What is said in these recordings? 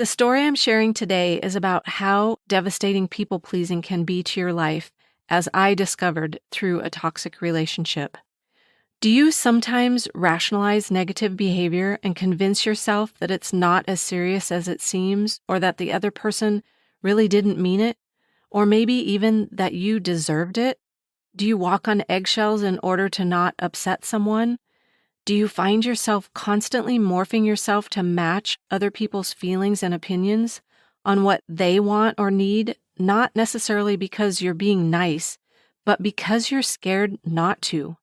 The story I'm sharing today is about how devastating people-pleasing can be to your life, as I discovered through a toxic relationship. Do you sometimes rationalize negative behavior and convince yourself that it's not as serious as it seems, or that the other person really didn't mean it, or maybe even that you deserved it? Do you walk on eggshells in order to not upset someone? Do you find yourself constantly morphing yourself to match other people's feelings and opinions on what they want or need, not necessarily because you're being nice, but because you're scared not to?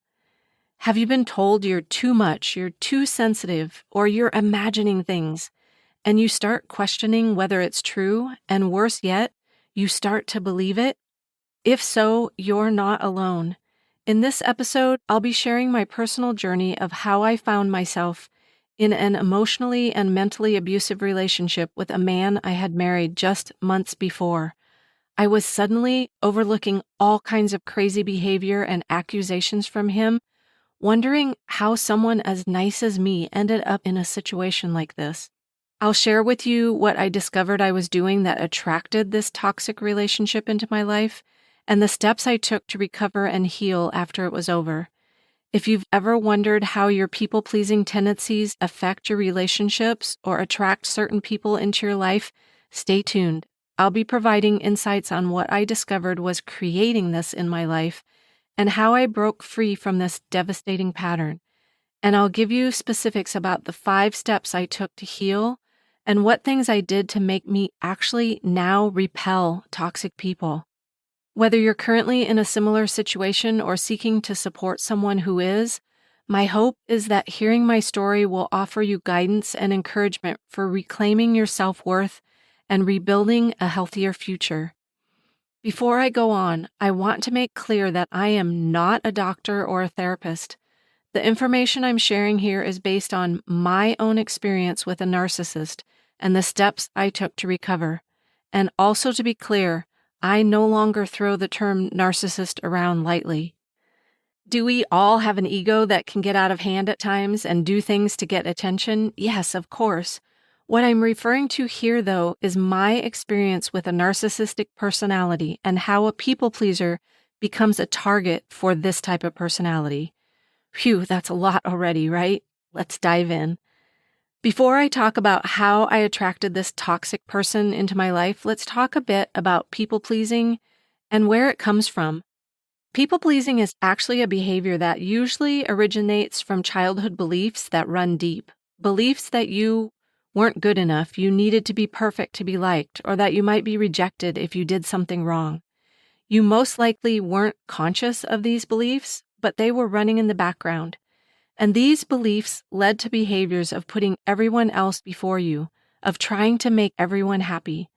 Have you been told you're too much, you're too sensitive, or you're imagining things, and you start questioning whether it's true, and worse yet, you start to believe it? If so, you're not alone. In this episode, I'll be sharing my personal journey of how I found myself in an emotionally and mentally abusive relationship with a man I had married just months before. I was suddenly overlooking all kinds of crazy behavior and accusations from him, wondering how someone as nice as me ended up in a situation like this. I'll share with you what I discovered I was doing that attracted this toxic relationship into my life, and the steps I took to recover and heal after it was over. If you've ever wondered how your people-pleasing tendencies affect your relationships or attract certain people into your life, stay tuned. I'll be providing insights on what I discovered was creating this in my life and how I broke free from this devastating pattern. And I'll give you specifics about the 5 steps I took to heal and what things I did to make me actually now repel toxic people. Whether you're currently in a similar situation or seeking to support someone who is, my hope is that hearing my story will offer you guidance and encouragement for reclaiming your self-worth and rebuilding a healthier future. Before I go on, I want to make clear that I am not a doctor or a therapist. The information I'm sharing here is based on my own experience with a narcissist and the steps I took to recover. And also, to be clear, I no longer throw the term narcissist around lightly. Do we all have an ego that can get out of hand at times and do things to get attention? Yes, of course. What I'm referring to here, though, is my experience with a narcissistic personality and how a people pleaser becomes a target for this type of personality. Phew, that's a lot already, right? Let's dive in. Before I talk about how I attracted this toxic person into my life, let's talk a bit about people-pleasing and where it comes from. People-pleasing is actually a behavior that usually originates from childhood beliefs that run deep. Beliefs that you weren't good enough, you needed to be perfect to be liked, or that you might be rejected if you did something wrong. You most likely weren't conscious of these beliefs, but they were running in the background. And these beliefs led to behaviors of putting everyone else before you, of trying to make everyone happy.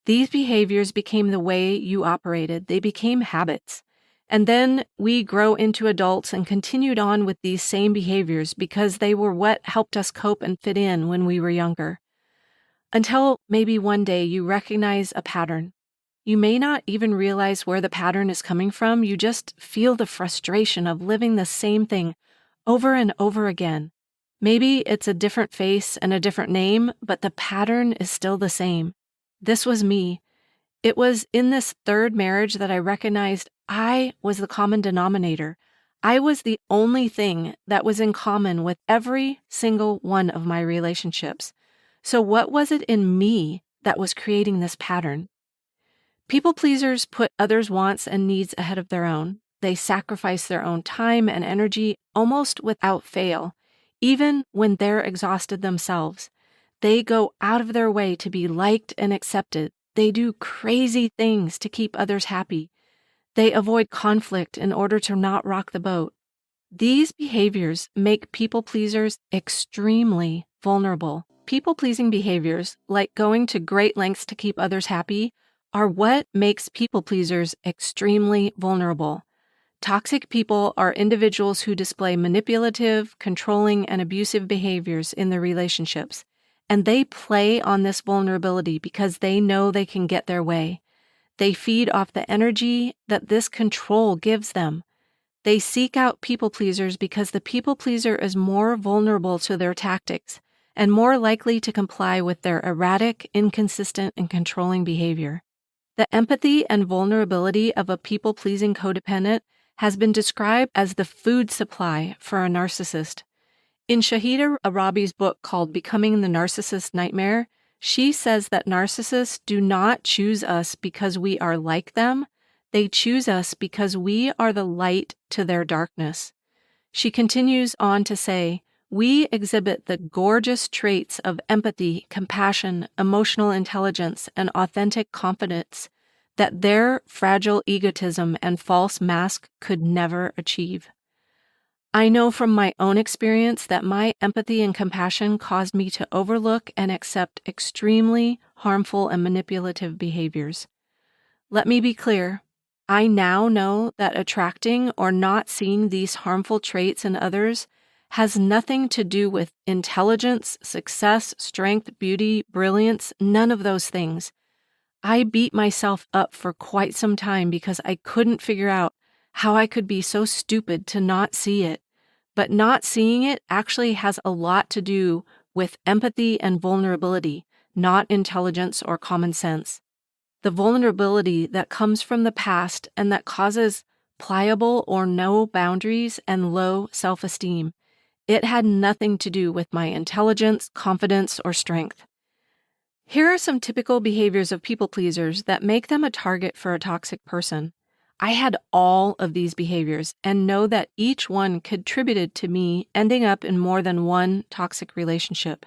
These behaviors became the way you operated. They became habits. And then we grow into adults and continued on with these same behaviors because they were what helped us cope and fit in when we were younger. Until maybe one day you recognize a pattern. You may not even realize where the pattern is coming from. You just feel the frustration of living the same thing over and over again. Maybe it's a different face and a different name, but the pattern is still the same. This was me. It was in this third marriage that I recognized I was the common denominator. I was the only thing that was in common with every single one of my relationships. So what was it in me that was creating this pattern? People pleasers put others' wants and needs ahead of their own. They sacrifice their own time and energy almost without fail, even when they're exhausted themselves. They go out of their way to be liked and accepted. They do crazy things to keep others happy. They avoid conflict in order to not rock the boat. These behaviors make people pleasers extremely vulnerable. People-pleasing behaviors, like going to great lengths to keep others happy, are what makes people pleasers extremely vulnerable. Toxic people are individuals who display manipulative, controlling, and abusive behaviors in their relationships, and they play on this vulnerability because they know they can get their way. They feed off the energy that this control gives them. They seek out people pleasers because the people pleaser is more vulnerable to their tactics and more likely to comply with their erratic, inconsistent, and controlling behavior. The empathy and vulnerability of a people-pleasing codependent has been described as the food supply for a narcissist. In Shahida Arabi's book called Becoming the Narcissist Nightmare, she says that narcissists do not choose us because we are like them. They choose us because we are the light to their darkness. She continues on to say, we exhibit the gorgeous traits of empathy, compassion, emotional intelligence, and authentic confidence that their fragile egotism and false mask could never achieve. I know from my own experience that my empathy and compassion caused me to overlook and accept extremely harmful and manipulative behaviors. Let me be clear. I now know that attracting or not seeing these harmful traits in others has nothing to do with intelligence, success, strength, beauty, brilliance, none of those things. I beat myself up for quite some time because I couldn't figure out how I could be so stupid to not see it. But not seeing it actually has a lot to do with empathy and vulnerability, not intelligence or common sense. The vulnerability that comes from the past and that causes pliable or no boundaries and low self-esteem. It had nothing to do with my intelligence, confidence, or strength. Here are some typical behaviors of people pleasers that make them a target for a toxic person. I had all of these behaviors and know that each one contributed to me ending up in more than one toxic relationship.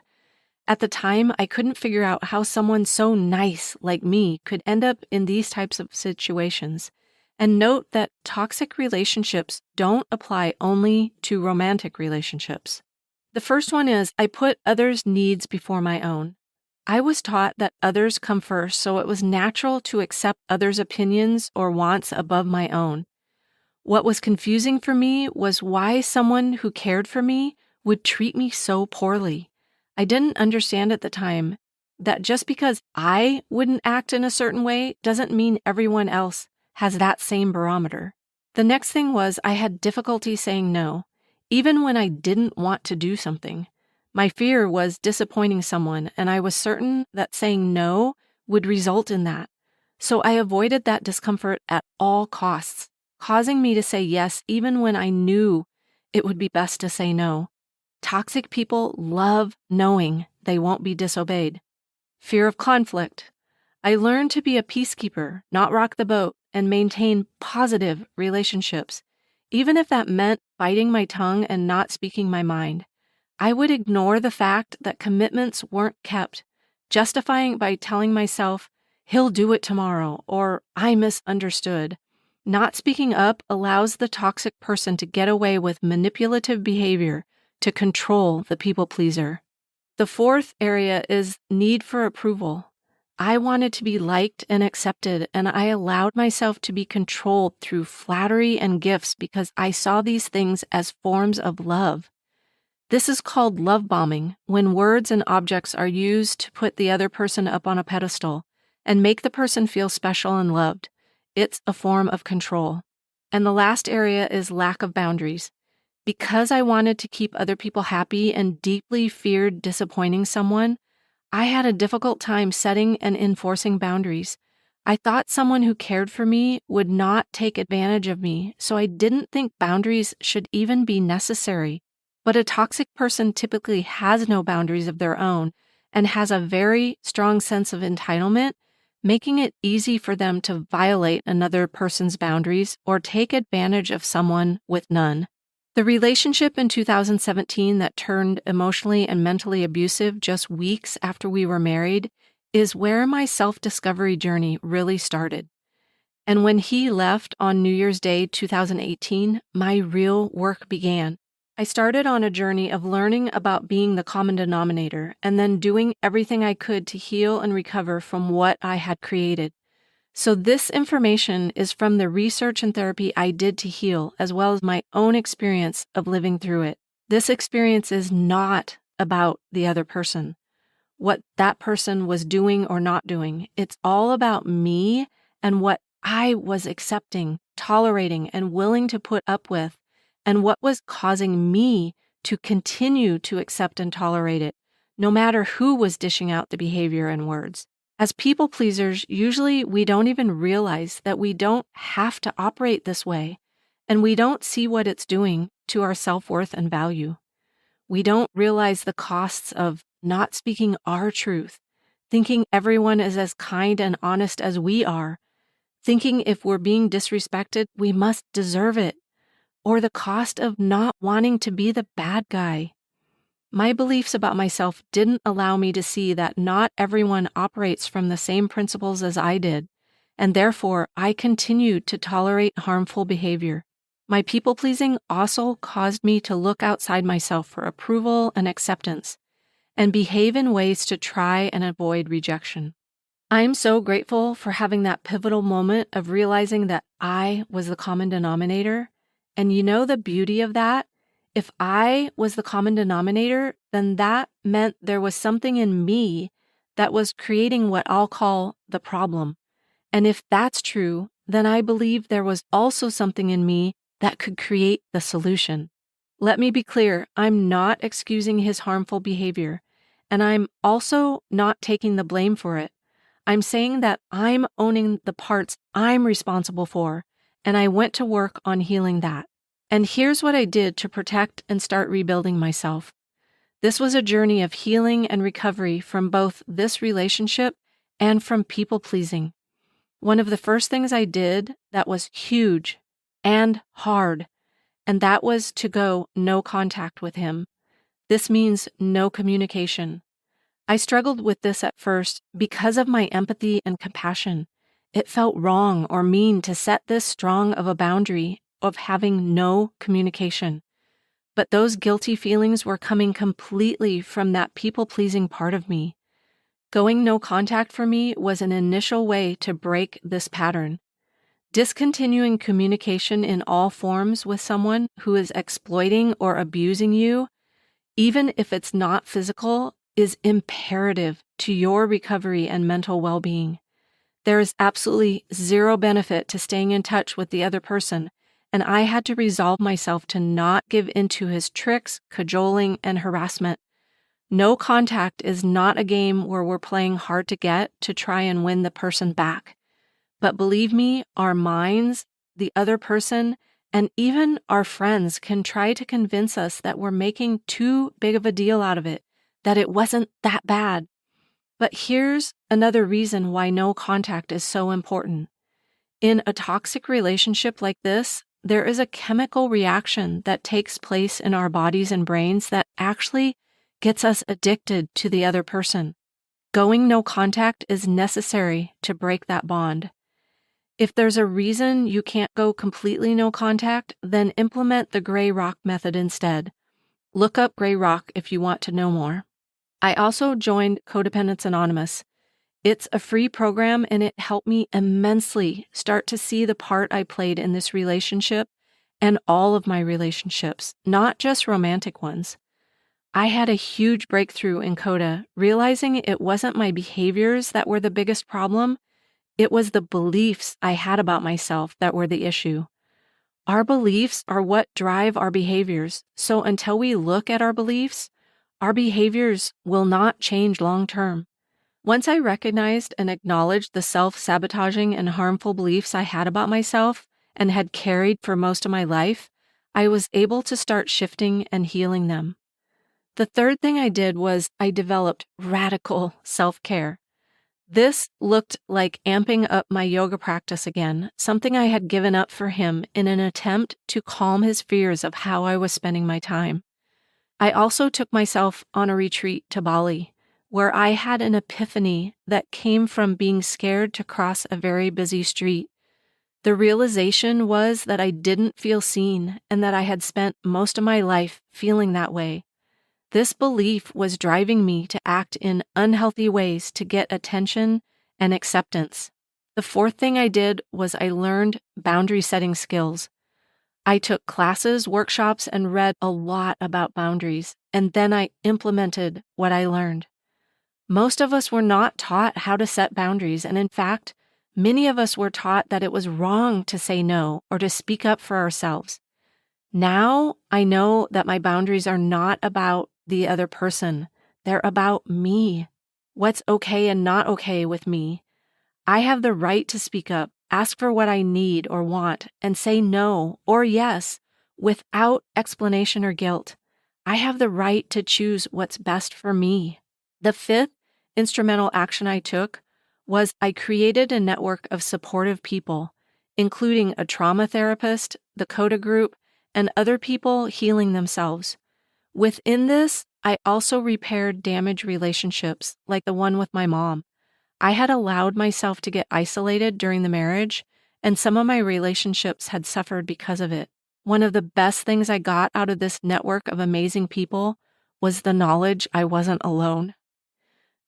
At the time, I couldn't figure out how someone so nice like me could end up in these types of situations. And note that toxic relationships don't apply only to romantic relationships. The first one is I put others' needs before my own. I was taught that others come first, so it was natural to accept others' opinions or wants above my own. What was confusing for me was why someone who cared for me would treat me so poorly. I didn't understand at the time that just because I wouldn't act in a certain way doesn't mean everyone else has that same barometer. The next thing was I had difficulty saying no, even when I didn't want to do something. My fear was disappointing someone, and I was certain that saying no would result in that. So I avoided that discomfort at all costs, causing me to say yes even when I knew it would be best to say no. Toxic people love knowing they won't be disobeyed. Fear of conflict. I learned to be a peacekeeper, not rock the boat, and maintain positive relationships, even if that meant biting my tongue and not speaking my mind. I would ignore the fact that commitments weren't kept, justifying it by telling myself, he'll do it tomorrow, or I misunderstood. Not speaking up allows the toxic person to get away with manipulative behavior to control the people pleaser. The fourth area is need for approval. I wanted to be liked and accepted, and I allowed myself to be controlled through flattery and gifts because I saw these things as forms of love. This is called love bombing, when words and objects are used to put the other person up on a pedestal and make the person feel special and loved. It's a form of control. And the last area is lack of boundaries. Because I wanted to keep other people happy and deeply feared disappointing someone, I had a difficult time setting and enforcing boundaries. I thought someone who cared for me would not take advantage of me, so I didn't think boundaries should even be necessary. But a toxic person typically has no boundaries of their own and has a very strong sense of entitlement, making it easy for them to violate another person's boundaries or take advantage of someone with none. The relationship in 2017 that turned emotionally and mentally abusive just weeks after we were married is where my self-discovery journey really started. And when he left on New Year's Day 2018, my real work began. I started on a journey of learning about being the common denominator and then doing everything I could to heal and recover from what I had created. So this information is from the research and therapy I did to heal, as well as my own experience of living through it. This experience is not about the other person, what that person was doing or not doing. It's all about me and what I was accepting, tolerating, and willing to put up with, and what was causing me to continue to accept and tolerate it, no matter who was dishing out the behavior and words. As people pleasers, usually we don't even realize that we don't have to operate this way, and we don't see what it's doing to our self-worth and value. We don't realize the costs of not speaking our truth, thinking everyone is as kind and honest as we are, thinking if we're being disrespected, we must deserve it, or the cost of not wanting to be the bad guy. My beliefs about myself didn't allow me to see that not everyone operates from the same principles as I did, and therefore I continued to tolerate harmful behavior. My people-pleasing also caused me to look outside myself for approval and acceptance, and behave in ways to try and avoid rejection. I'm so grateful for having that pivotal moment of realizing that I was the common denominator. And you know the beauty of that? If I was the common denominator, then that meant there was something in me that was creating what I'll call the problem. And if that's true, then I believe there was also something in me that could create the solution. Let me be clear, I'm not excusing his harmful behavior, and I'm also not taking the blame for it. I'm saying that I'm owning the parts I'm responsible for, and I went to work on healing that. And here's what I did to protect and start rebuilding myself. This was a journey of healing and recovery from both this relationship and from people-pleasing. One of the first things I did that was huge and hard, and that was to go no contact with him. This means no communication. I struggled with this at first because of my empathy and compassion. It felt wrong or mean to set this strong of a boundary of having no communication. But those guilty feelings were coming completely from that people-pleasing part of me. Going no contact for me was an initial way to break this pattern. Discontinuing communication in all forms with someone who is exploiting or abusing you, even if it's not physical, is imperative to your recovery and mental well-being. There is absolutely zero benefit to staying in touch with the other person, and I had to resolve myself to not give into his tricks, cajoling, and harassment. No contact is not a game where we're playing hard to get to try and win the person back. But believe me, our minds, the other person, and even our friends can try to convince us that we're making too big of a deal out of it, that it wasn't that bad. But here's another reason why no contact is so important. In a toxic relationship like this, there is a chemical reaction that takes place in our bodies and brains that actually gets us addicted to the other person. Going no contact is necessary to break that bond. If there's a reason you can't go completely no contact, then implement the gray rock method instead. Look up gray rock if you want to know more. I also joined Codependence Anonymous. It's a free program and it helped me immensely start to see the part I played in this relationship and all of my relationships, not just romantic ones. I had a huge breakthrough in Coda, realizing it wasn't my behaviors that were the biggest problem. It was the beliefs I had about myself that were the issue. Our beliefs are what drive our behaviors, so until we look at our behaviors will not change long term. Once I recognized and acknowledged the self-sabotaging and harmful beliefs I had about myself and had carried for most of my life, I was able to start shifting and healing them. The third thing I did was I developed radical self-care. This looked like amping up my yoga practice again, something I had given up for him in an attempt to calm his fears of how I was spending my time. I also took myself on a retreat to Bali, where I had an epiphany that came from being scared to cross a very busy street. The realization was that I didn't feel seen and that I had spent most of my life feeling that way. This belief was driving me to act in unhealthy ways to get attention and acceptance. The fourth thing I did was I learned boundary setting skills. I took classes, workshops, and read a lot about boundaries, and then I implemented what I learned. Most of us were not taught how to set boundaries, and in fact, many of us were taught that it was wrong to say no or to speak up for ourselves. Now I know that my boundaries are not about the other person. They're about me. What's okay and not okay with me. I have the right to speak up, ask for what I need or want, and say no or yes without explanation or guilt. I have the right to choose what's best for me. The fifth instrumental action I took was I created a network of supportive people, including a trauma therapist, the CODA group, and other people healing themselves. Within this, I also repaired damaged relationships, like the one with my mom. I had allowed myself to get isolated during the marriage, and some of my relationships had suffered because of it. One of the best things I got out of this network of amazing people was the knowledge I wasn't alone.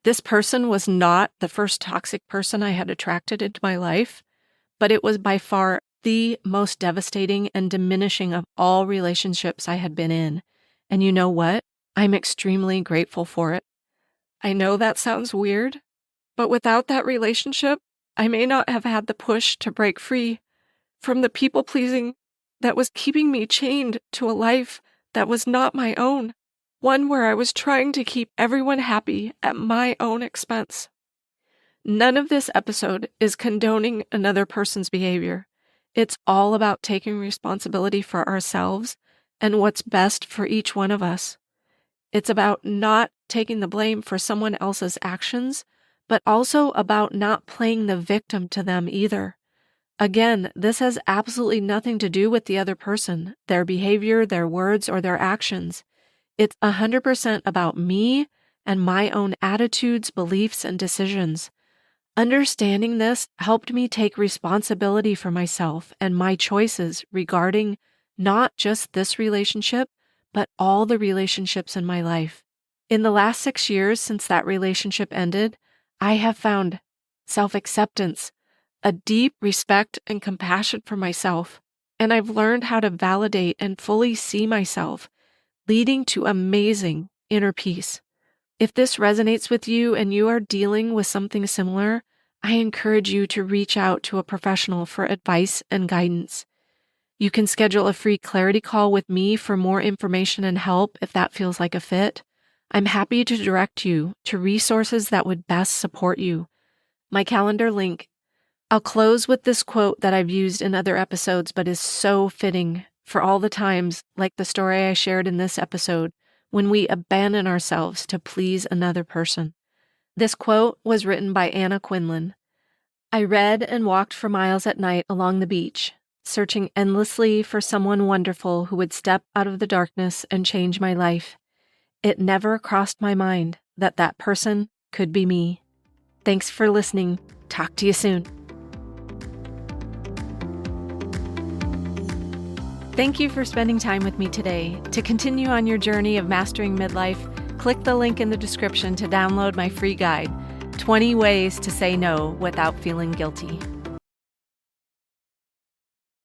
This person was not the first toxic person I had attracted into my life, but it was by far the most devastating and diminishing of all relationships I had been in. And you know what? I'm extremely grateful for it. I know that sounds weird, but without that relationship, I may not have had the push to break free from the people-pleasing that was keeping me chained to a life that was not my own, one where I was trying to keep everyone happy at my own expense. None of this episode is condoning another person's behavior. It's all about taking responsibility for ourselves and what's best for each one of us. It's about not taking the blame for someone else's actions, but also about not playing the victim to them either. Again, this has absolutely nothing to do with the other person, their behavior, their words, or their actions. It's 100% about me and my own attitudes, beliefs, and decisions. Understanding this helped me take responsibility for myself and my choices regarding not just this relationship, but all the relationships in my life. In the last 6 years since that relationship ended, I have found self-acceptance, a deep respect and compassion for myself, and I've learned how to validate and fully see myself, leading to amazing inner peace. If this resonates with you and you are dealing with something similar, I encourage you to reach out to a professional for advice and guidance. You can schedule a free clarity call with me for more information and help if that feels like a fit. I'm happy to direct you to resources that would best support you. My calendar link. I'll close with this quote that I've used in other episodes but is so fitting for all the times, like the story I shared in this episode, when we abandon ourselves to please another person. This quote was written by Anna Quinlan. I read and walked for miles at night along the beach, searching endlessly for someone wonderful who would step out of the darkness and change my life. It never crossed my mind that that person could be me. Thanks for listening. Talk to you soon. Thank you for spending time with me today. To continue on your journey of mastering midlife, click the link in the description to download my free guide, 20 Ways to Say No Without Feeling Guilty.